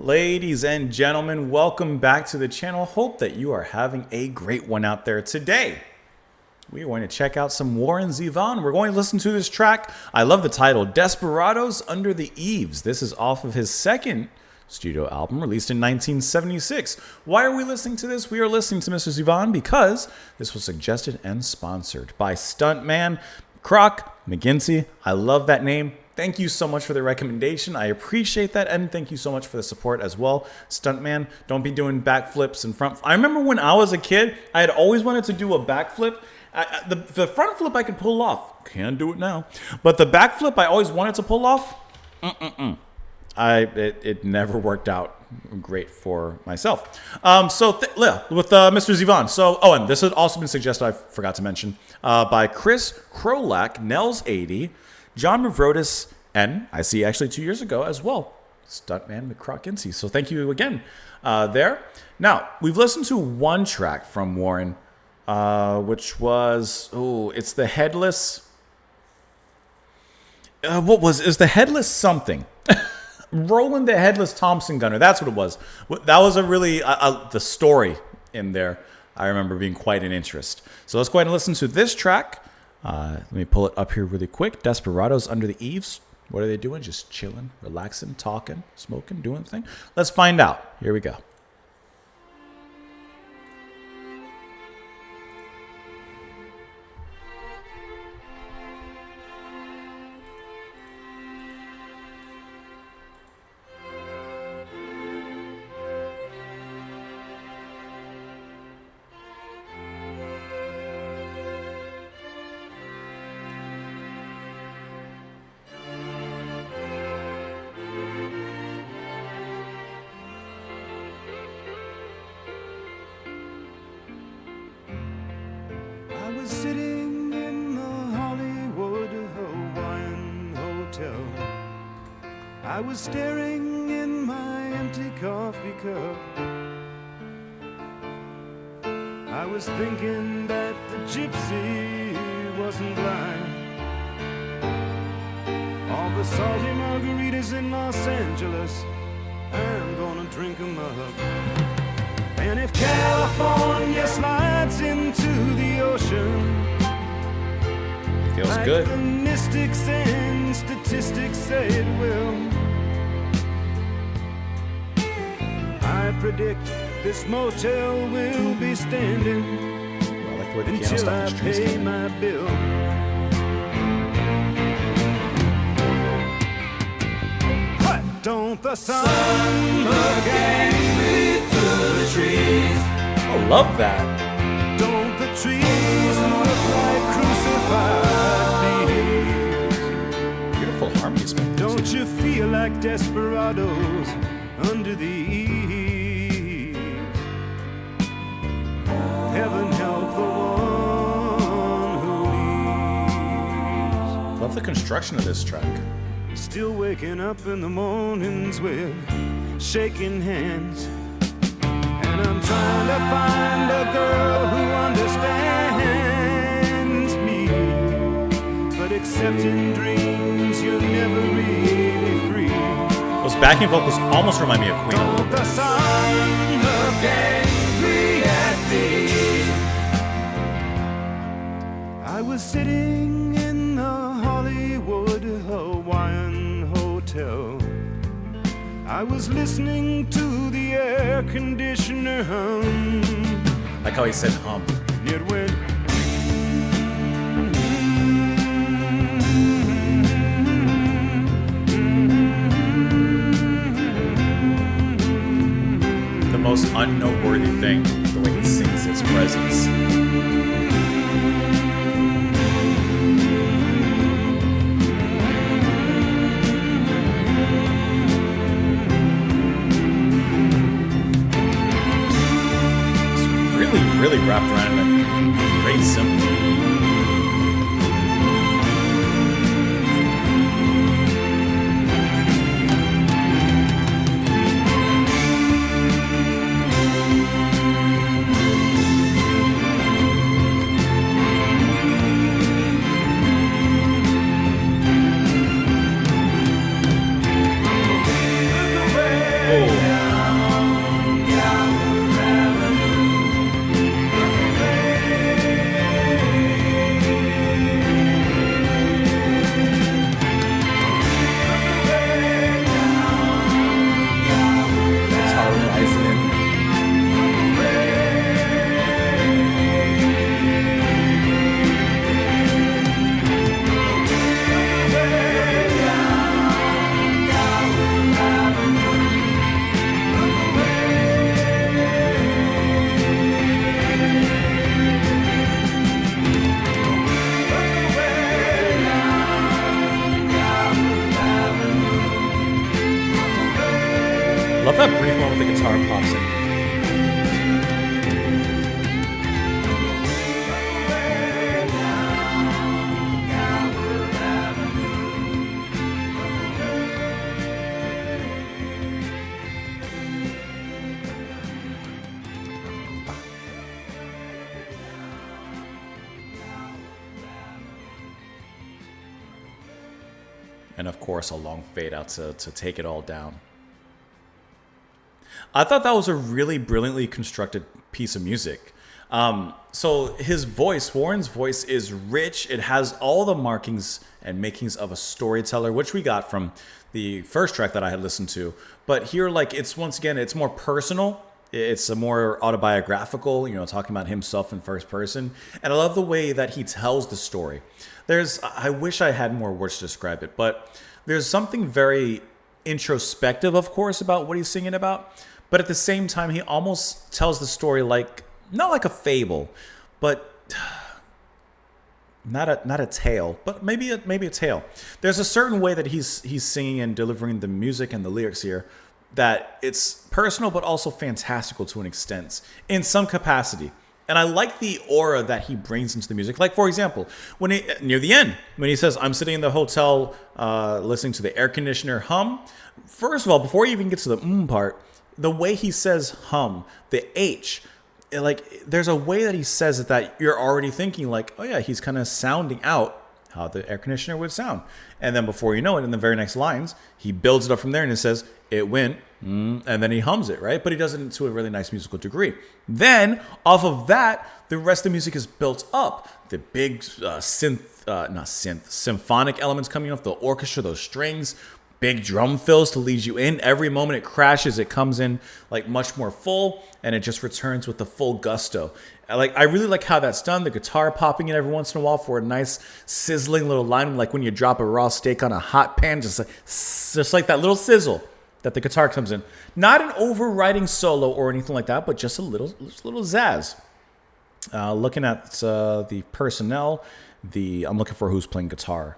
Ladies and gentlemen, welcome back to the channel. Hope that you are having a great one out there today. We are going to check out some Warren Zevon. We're going to listen to this track. I love the title, Desperados Under the Eaves. This is off of his second studio album released in 1976. Why are we listening to this? We are listening to Mr. Zevon because this was suggested and sponsored by Stuntman Croc McGinty. I love that name. Thank you so much for the recommendation. I appreciate that. And thank you so much for the support as well. Stuntman, don't be doing backflips and front. I remember when I was a kid, I had always wanted to do a backflip. The front flip I could pull off. Can't do it now. But the backflip I always wanted to pull off, it never worked out great for myself. With Mr. Zevon. And this had also been suggested, I forgot to mention, by Chris Krolak, Nels 80, John Mavrodis, and I see actually 2 years ago as well, Stuntman McCrockInsy. So thank you again there. Now, we've listened to one track from Warren, which was, it's the Headless. Is the Headless something? Roland the Headless Thompson Gunner. That's what it was. That was a really, the story in there, I remember being quite an interest. So let's go ahead and listen to this track. Let me pull it up here really quick. Desperados Under the Eaves. What are they doing? Just chilling, relaxing, talking, smoking, doing the thing. Let's find out. Here we go. I was sitting in the Hollywood Hawaiian Hotel. I was staring in my empty coffee cup. I was thinking that the gypsy wasn't blind. All the salty margaritas in Los Angeles, I'm gonna drink them up. And if California slides into the ocean, Feels like good. the mystics and statistics say it will, I predict this motel will be standing I like the way the piano until I stopped the strings pay came in. my bill. What? Don't the sun look at me through the trees? I love that. Don't the trees look like crucified thieves? Beautiful harmony spin. Don't you feel like desperados under the eaves? Heaven help the one who leaves. Love the construction of this track. Still waking up in the mornings with shaking hands. And I'm trying to find a girl who understands me. But except in dreams, you're never really free. Those backing vocals almost remind me of Queen. Don't the sun look angry at me? I was sitting in the Hollywood Hawaiian Hotel. I was listening to the air conditioner hum. Like how he said hum. And it went. The most unnoteworthy thing, the way he sings his presence. Really wrapped around a great symphony. Oh. that brief moment the guitar pops in. And of course, a long fade out to take it all down. I thought that was a really brilliantly constructed piece of music. So his voice, Warren's voice, is rich. It has all the markings and makings of a storyteller, which we got from the first track that I had listened to. But here, like, it's once again, it's more personal. It's a more autobiographical, talking about himself in first person. And I love the way that he tells the story. I wish I had more words to describe it, but there's something very introspective, of course, about what he's singing about. But at the same time, he almost tells the story like, not like a fable, but not a tale, but maybe a tale. There's a certain way that he's singing and delivering the music and the lyrics here that it's personal, but also fantastical to an extent in some capacity. And I like the aura that he brings into the music. Like, for example, near the end, when he says, I'm sitting in the hotel listening to the air conditioner hum. First of all, before he even gets to the part, the way he says hum, the H, like, there's a way that he says it that you're already thinking like, oh yeah, he's kind of sounding out how the air conditioner would sound. And then before you know it, in the very next lines, he builds it up from there and it says, it went, and then he hums it, right? But he does it to a really nice musical degree. Then, off of that, the rest of the music is built up. The big symphonic elements coming off the orchestra, those strings, big drum fills to lead you in. Every moment it crashes, it comes in like much more full, and it just returns with the full gusto. I really like how that's done. The guitar popping in every once in a while for a nice sizzling little line, like when you drop a raw steak on a hot pan, just like that little sizzle that the guitar comes in. Not an overriding solo or anything like that, but just a little zazz. Looking at the personnel, I'm looking for who's playing guitar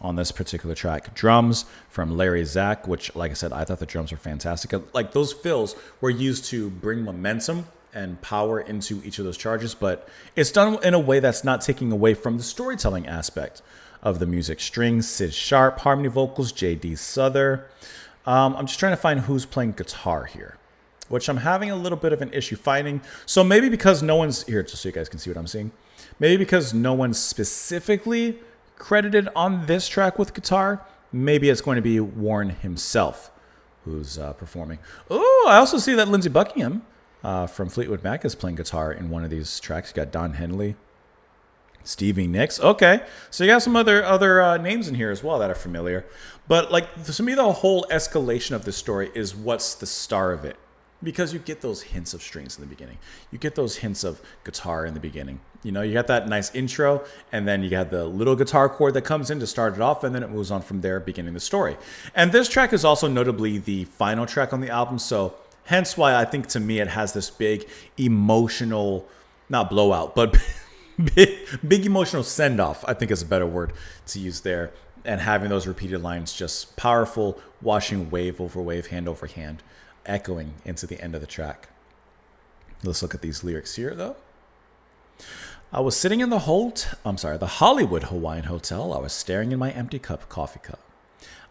on this particular track. Drums from Larry Zach, which, like I said, I thought the drums were fantastic. Like, those fills were used to bring momentum and power into each of those charges, but it's done in a way that's not taking away from the storytelling aspect of the music. Strings, Sid Sharp, harmony vocals, J.D. Souther. I'm just trying to find who's playing guitar here, which I'm having a little bit of an issue finding. So maybe because no one's here, just so you guys can see what I'm seeing. Maybe because no one's specifically credited on this track with guitar, maybe it's going to be Warren himself who's performing. Oh, I also see that Lindsey Buckingham from Fleetwood Mac is playing guitar in one of these tracks. You got Don Henley, Stevie Nicks. Okay, so you got some other names in here as well that are familiar. But like, to me, the whole escalation of this story is what's the star of it. Because you get those hints of strings in the beginning. You get those hints of guitar in the beginning. You got that nice intro, and then you got the little guitar chord that comes in to start it off, and then it moves on from there, beginning the story. And this track is also notably the final track on the album, so hence why I think, to me, it has this big emotional, not blowout, but big emotional send-off, I think is a better word to use there. And having those repeated lines, just powerful, washing wave over wave, hand over hand, echoing into the end of the track. Let's look at these lyrics here, though. I was sitting in the Hollywood Hawaiian Hotel. I was staring in my empty coffee cup.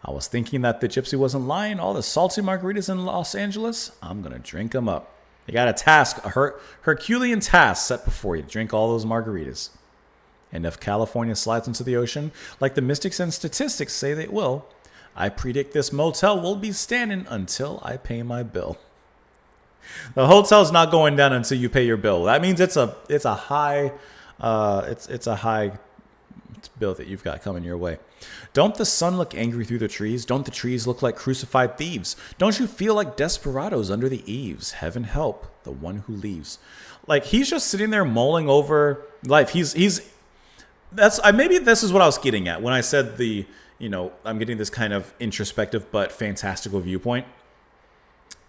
I was thinking that the gypsy wasn't lying. All the salty margaritas in Los Angeles, I'm going to drink them up. You got a Herculean task set before you. Drink all those margaritas. And if California slides into the ocean, like the mystics and statistics say they will, I predict this motel will be standing until I pay my bill. The hotel's not going down until you pay your bill. That means it's a high bill that you've got coming your way. Don't the sun look angry through the trees? Don't the trees look like crucified thieves? Don't you feel like desperados under the eaves? Heaven help the one who leaves. Like, he's just sitting there mulling over life. Maybe this is what I was getting at when I said I'm getting this kind of introspective but fantastical viewpoint.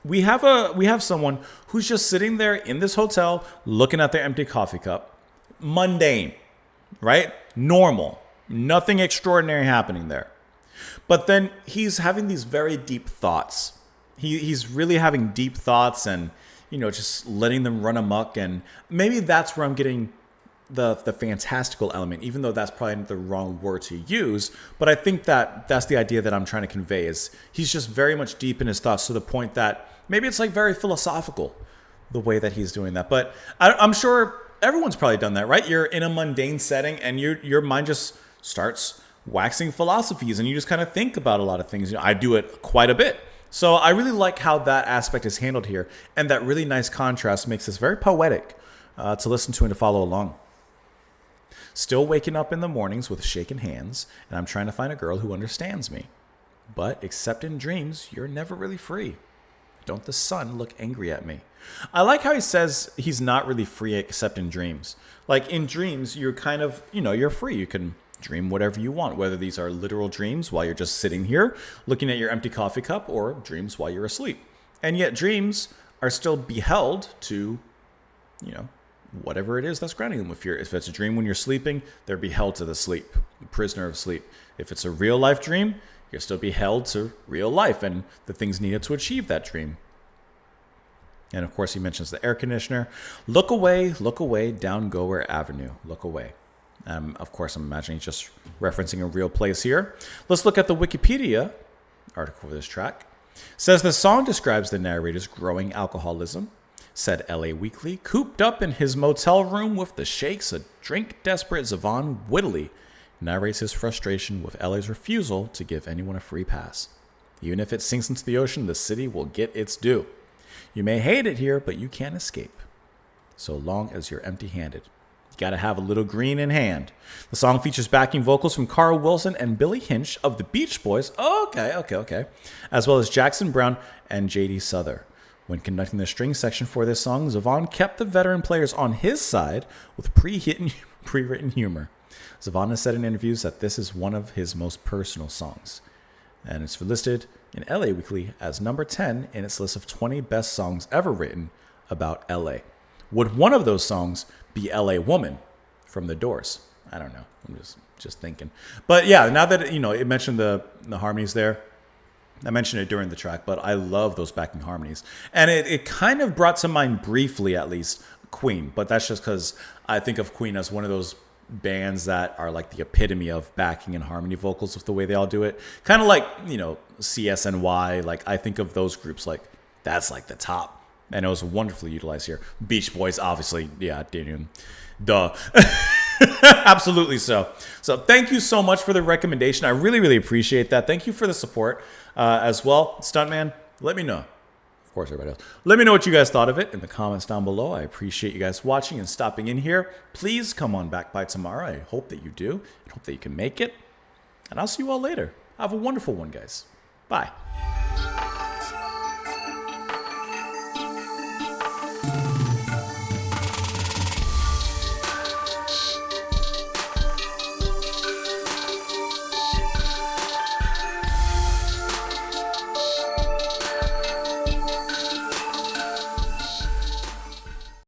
We have someone who's just sitting there in this hotel looking at their empty coffee cup. Mundane, right? Normal. Nothing extraordinary happening there. But then he's having these very deep thoughts. he's really having deep thoughts and, you know, just letting them run amok. And maybe that's where I'm getting the fantastical element, even though that's probably the wrong word to use. But I think that that's the idea that I'm trying to convey, is he's just very much deep in his thoughts, to the point that maybe it's like very philosophical the way that he's doing that. But I'm sure everyone's probably done that, right? You're in a mundane setting and your mind just starts waxing philosophies, and you just kind of think about a lot of things. You know, I do it quite a bit. So I really like how that aspect is handled here, and that really nice contrast makes this very poetic to listen to and to follow along. Still waking up in the mornings with shaking hands, and I'm trying to find a girl who understands me. But except in dreams, you're never really free. Don't the sun look angry at me? I like how he says he's not really free except in dreams. Like in dreams, you're kind of, you know, you're free. You can dream whatever you want, whether these are literal dreams while you're just sitting here looking at your empty coffee cup, or dreams while you're asleep. And yet dreams are still beheld to, you know, whatever it is that's grounding them. If it's a dream when you're sleeping, they're beheld to the sleep, the prisoner of sleep. If it's a real life dream, you're still beheld to real life and the things needed to achieve that dream. And of course, he mentions the air conditioner. Look away, down Gower Avenue. Look away. Of course, I'm imagining he's just referencing a real place here. Let's look at the Wikipedia article for this track. It says the song describes the narrator's growing alcoholism. Said LA Weekly, cooped up in his motel room with the shakes, a drink-desperate Zevon wittily narrates his frustration with LA's refusal to give anyone a free pass. Even if it sinks into the ocean, the city will get its due. You may hate it here, but you can't escape, so long as you're empty-handed. You gotta have a little green in hand. The song features backing vocals from Carl Wilson and Billy Hinch of the Beach Boys, okay, as well as Jackson Browne and J.D. Souther. When conducting the string section for this song, Zevon kept the veteran players on his side with pre-written humor. Zevon has said in interviews that this is one of his most personal songs, and it's listed in LA Weekly as number 10 in its list of 20 best songs ever written about LA. Would one of those songs be LA Woman from The Doors? I don't know. I'm just thinking. But yeah, now that, you know, it mentioned the harmonies there, I mentioned it during the track, but I love those backing harmonies. And it kind of brought to mind, briefly at least, Queen. But that's just because I think of Queen as one of those bands that are like the epitome of backing and harmony vocals with the way they all do it. Kind of like, you know, CSNY. Like, I think of those groups like, that's like the top. And it was wonderfully utilized here. Beach Boys, obviously. Yeah, duh. Absolutely so. So thank you so much for the recommendation. I really, really appreciate that. Thank you for the support as well. Stuntman, let me know. Of course, everybody else. Let me know what you guys thought of it in the comments down below. I appreciate you guys watching and stopping in here. Please come on back by tomorrow. I hope that you do. I hope that you can make it. And I'll see you all later. Have a wonderful one, guys. Bye.